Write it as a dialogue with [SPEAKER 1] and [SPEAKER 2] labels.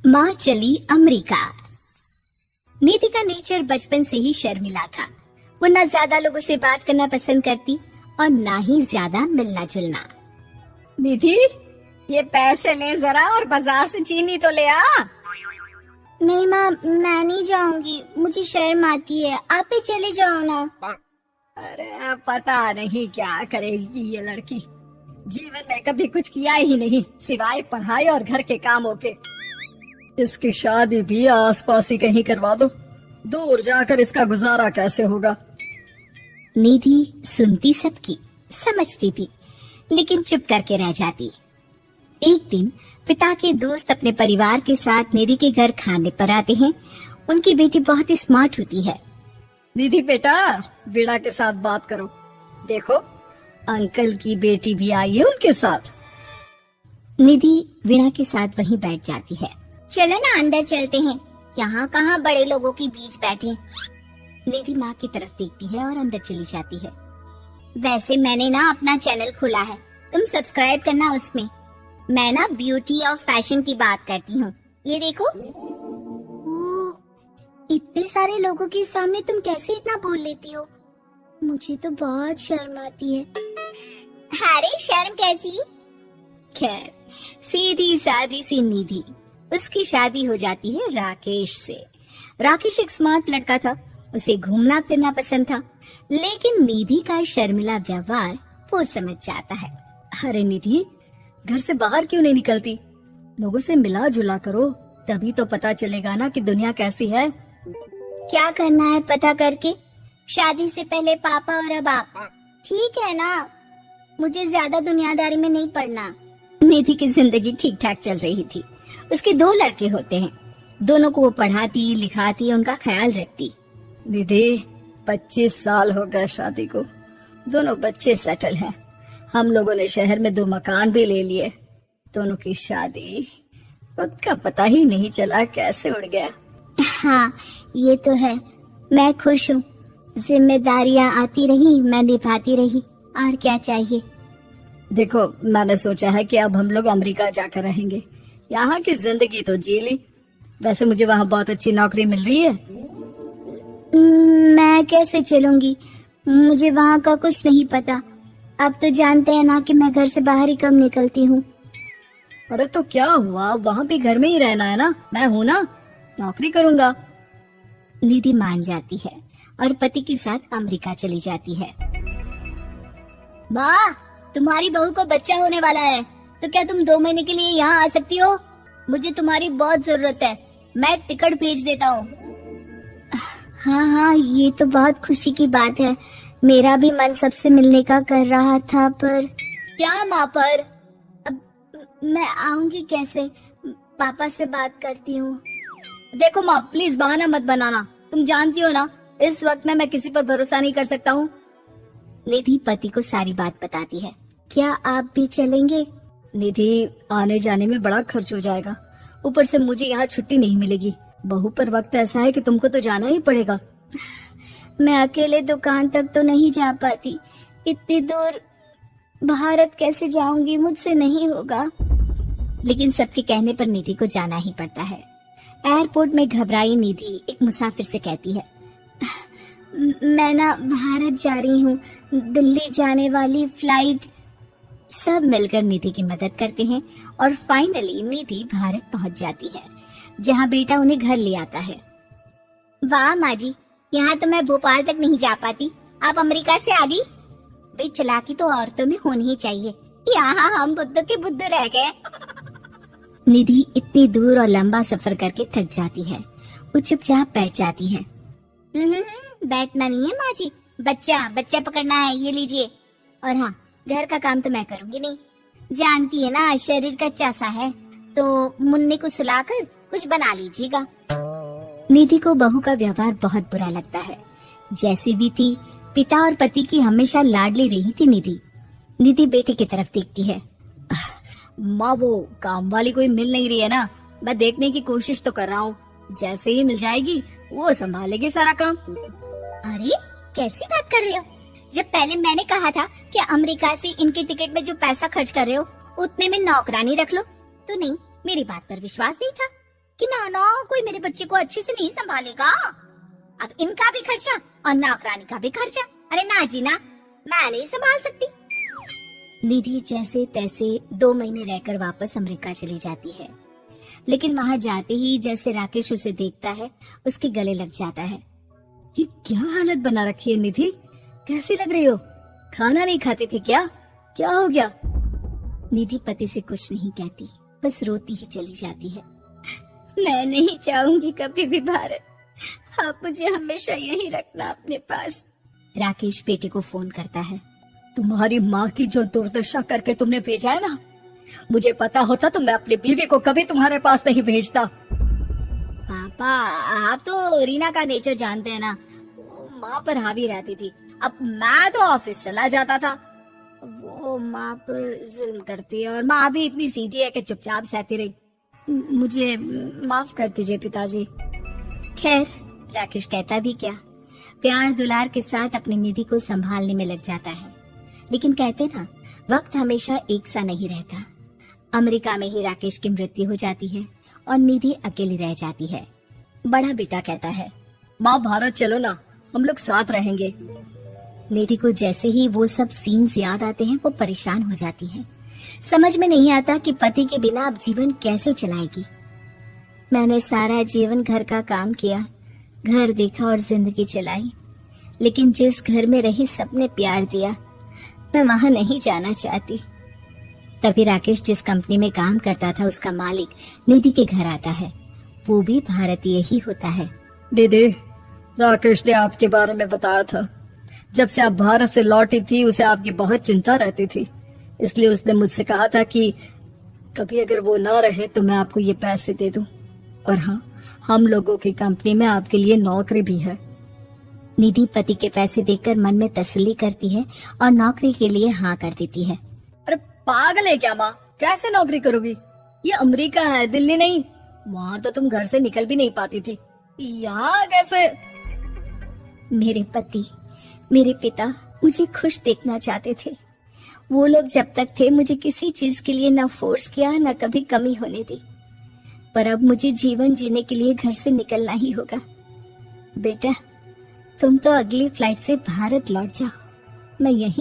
[SPEAKER 1] माँ चली अमेरिका। निधि का नेचर बचपन से ही शर्मिला था। वो न ज्यादा लोगों से बात करना पसंद करती और ना ही ज्यादा मिलना जुलना।
[SPEAKER 2] निधि, ये पैसे ले जरा और बाजार से चीनी तो ले आ।
[SPEAKER 1] नहीं माँ, मैं नहीं जाऊंगी, मुझे शर्म आती है, आप ही चले जाओ ना।
[SPEAKER 2] अरे पता नहीं क्या करेगी ये लड़की। जीवन में कभी कुछ किया ही नहीं सिवाय पढ़ाई और घर के कामों के। इसकी शादी भी आसपास ही कहीं करवा दो, दूर जाकर इसका गुजारा कैसे होगा।
[SPEAKER 1] निधि सुनती सबकी, समझती भी, लेकिन चुप करके रह जाती। एक दिन पिता के दोस्त अपने परिवार के साथ निधि के घर खाने पर आते हैं। उनकी बेटी बहुत ही स्मार्ट होती है।
[SPEAKER 2] निधि बेटा, वीणा के साथ बात करो। देखो, अंकल की बेटी भी आई है उनके साथ।
[SPEAKER 1] निधि वीणा के साथ वहीं बैठ जाती है। चलो ना अंदर चलते हैं, यहाँ कहाँ बड़े लोगों के बीच बैठे। निधि माँ की तरफ देखती है और अंदर चली जाती है। वैसे मैंने ना अपना चैनल खोला है, तुम सब्सक्राइब करना उसमें। मैं ना ब्यूटी और फैशन की बात करती हूँ। ये देखो। ओह, इतने सारे लोगों के सामने तुम कैसे इतना बोल लेती हो? मुझे तो बहुत शर्म आती है। अरे शर्म कैसी? खैर, सीधी सादी सी निधि। उसकी शादी हो जाती है राकेश से। राकेश एक स्मार्ट लड़का था, उसे घूमना फिरना पसंद था, लेकिन निधि का शर्मिला व्यवहार वो समझ जाता है।
[SPEAKER 2] अरे निधि, घर से बाहर क्यों नहीं निकलती? लोगों से मिला जुला करो, तभी तो पता चलेगा ना कि दुनिया कैसी है।
[SPEAKER 1] क्या करना है पता करके? शादी से पहले पापा और अब आप। ठीक है ना, मुझे ज्यादा दुनियादारी में नहीं पड़ना।
[SPEAKER 2] निधि की जिंदगी ठीक ठाक चल रही थी। उसके 2 लड़के होते हैं, दोनों को वो पढ़ाती लिखाती, उनका ख्याल रखती। निधि, 25 साल हो गए शादी को, दोनों बच्चे सेटल हैं। हम लोगों ने शहर में 2 मकान भी ले लिए। दोनों की शादी खुद का पता ही नहीं चला कैसे उड़ गया।
[SPEAKER 1] हाँ, ये तो है। मैं खुश हूँ, जिम्मेदारियाँ आती रही, मैं निभाती रही, और क्या चाहिए।
[SPEAKER 2] देखो, मैंने सोचा है कि अब हम लोग अमेरिका जाकर रहेंगे। यहाँ की जिंदगी तो जी ली, वैसे मुझे वहाँ बहुत अच्छी नौकरी मिल रही है।
[SPEAKER 1] मैं कैसे चलूंगी? मुझे वहाँ का कुछ नहीं पता। अब तो जानते हैं ना कि मैं घर से बाहर ही कम निकलती हूँ।
[SPEAKER 2] अरे तो क्या हुआ, वहाँ भी घर में ही रहना है ना, मैं हूँ ना, नौकरी करूँगा।
[SPEAKER 1] निधि मान जाती है और पति के साथ अमेरिका चली जाती है। माँ, तुम्हारी बहू को बच्चा होने वाला है, तो क्या तुम 2 महीने के लिए यहाँ आ सकती हो? मुझे तुम्हारी बहुत जरूरत है, मैं टिकट भेज देता हूँ। हाँ हाँ, ये तो बहुत खुशी की बात है। मेरा भी मन सबसे मिलने का कर रहा था, पर क्या माँ? पर अब मैं आऊंगी कैसे? पापा से बात करती हूँ।
[SPEAKER 2] देखो माँ, प्लीज बहाना मत बनाना, तुम जानती हो ना इस वक्त में मैं किसी पर भरोसा नहीं कर सकता हूँ।
[SPEAKER 1] निधि पति को सारी बात बताती है। क्या आप भी चलेंगे?
[SPEAKER 2] निधि, आने जाने में बड़ा खर्च हो जाएगा, ऊपर से मुझे यहाँ छुट्टी नहीं मिलेगी। बहू पर वक्त ऐसा है कि तुमको तो जाना ही पड़ेगा।
[SPEAKER 1] मैं अकेले दुकान तक तो नहीं जा पाती, इतनी दूर भारत कैसे जाऊंगी? मुझसे नहीं होगा। लेकिन सबके कहने पर निधि को जाना ही पड़ता है। एयरपोर्ट में घबराई निधि एक मुसाफिर से कहती है, मैं ना भारत जा रही हूँ, दिल्ली जाने वाली फ्लाइट। सब मिलकर निधि की मदद करते हैं और फाइनली निधि भारत पहुँच जाती है, जहाँ बेटा उन्हें घर ले आता है। वाह माँ जी, यहाँ तो मैं भोपाल तक नहीं जा पाती, आप अमेरिका से आ गई। भाई, चालाकी तो औरतों में होनी ही चाहिए, यहाँ हम बुद्धू के बुद्धू रह गए। निधि इतनी दूर और लंबा सफर करके थक जाती है, वो चुपचाप बैठ जाती है। बैठना नहीं है माँ जी, बच्चा पकड़ना है, ये लीजिए। और हाँ, घर का काम तो मैं करूँगी नहीं, जानती है ना शरीर कच्चा सा है, तो मुन्ने को सुलाकर कुछ बना लीजिएगा। निधि को बहू का व्यवहार बहुत बुरा लगता है। जैसी भी थी, पिता और पति की हमेशा लाडली रही थी निधि। निधि बेटे की तरफ देखती है।
[SPEAKER 2] माँ, वो काम वाली कोई मिल नहीं रही है ना, मैं देखने की कोशिश तो कर रहा हूँ, जैसे ही मिल जाएगी वो संभालेगी सारा काम।
[SPEAKER 1] अरे कैसी बात कर रहे हो? जब पहले मैंने कहा था कि अमेरिका से इनके टिकट में जो पैसा खर्च कर रहे हो उतने में नौकरानी रख लो, तो नहीं, मेरी बात पर विश्वास नहीं था। कि ना कोई मेरे बच्चे को अच्छे से नहीं संभालेगा। अब इनका भी खर्चा और नौकरानी का भी खर्चा। अरे ना जी ना, मैं नहीं संभाल सकती।
[SPEAKER 2] निधि जैसे तैसे 2 महीने रहकर वापस अमेरिका चली जाती है, लेकिन वहां जाते ही जैसे राकेश उसे देखता है उसके गले लग जाता है। ये क्या हालत बना रखी है निधि, कैसी लग रही हो? खाना नहीं खाती थी क्या? क्या हो गया? निधि पति से कुछ नहीं कहती, बस रोती ही चली जाती है।
[SPEAKER 1] मैं नहीं चाहूंगी कभी भी भारत, आप मुझे हमेशा यहीं रखना अपने पास।
[SPEAKER 2] राकेश बेटे को फोन करता है। तुम्हारी माँ की जो दुर्दशा करके तुमने भेजा है ना, मुझे पता होता तो मैं अपनी बीवी को कभी तुम्हारे पास नहीं भेजता।
[SPEAKER 1] पापा, आप तो रीना का नेचर जानते हैं ना, माँ पर हावी रहती थी। अब मैं तो ऑफिस चला जाता था, वो माँ पर जुल्म करती है और माँ भी इतनी सीधी है कि चुपचाप सहती रही। मुझे माफ कर दीजिए पिताजी।
[SPEAKER 2] खैर, राकेश कहता भी क्या, प्यार दुलार के साथ अपनी निधि को संभालने में लग जाता है। लेकिन कहते ना, वक्त हमेशा एक सा नहीं रहता। अमेरिका में ही राकेश की मृत्यु हो जाती है और निधि अकेली रह जाती है। बड़ा बेटा कहता है, माँ भारत चलो ना, हम लोग साथ रहेंगे। निधि को जैसे ही वो सब सीन्स याद आते हैं वो परेशान हो जाती है। समझ में नहीं आता कि पति के बिना अब जीवन कैसे चलाएगी। मैंने सारा जीवन घर का काम किया, घर देखा और जिंदगी चलाई, लेकिन जिस घर में रही सबने प्यार दिया, मैं वहां नहीं जाना चाहती। तभी राकेश जिस कंपनी में काम करता था उसका मालिक निधि के घर आता है। वो भी भारतीय ही होता है।
[SPEAKER 3] दीदी, राकेश ने आपके बारे में बताया था। जब से आप भारत से लौटी थी उसे आपकी बहुत चिंता रहती थी, इसलिए उसने मुझसे कहा था कि कभी अगर वो ना रहे तो मैं आपको ये पैसे दे दूं। और हाँ, हम लोगों की कंपनी में आपके लिए नौकरी भी है।
[SPEAKER 2] निधि पति के पैसे देकर मन में तसल्ली करती है और नौकरी के लिए हाँ कर देती है।
[SPEAKER 3] अरे पागल है क्या माँ, कैसे नौकरी करोगी? ये अमेरिका है, दिल्ली नहीं। वहाँ तो तुम घर से निकल भी नहीं पाती थी, यहाँ कैसे?
[SPEAKER 2] मेरे पति, मेरे पिता मुझे खुश देखना चाहते थे। वो लोग जब तक थे मुझे किसी चीज के लिए न फोर्स किया, न कभी कमी होने दी। पर अब मुझे जीवन जीने के लिए घर से निकलना ही होगा। बेटा, तुम तो अगली फ्लाइट से भारत लौट जाओ, मैं यहीं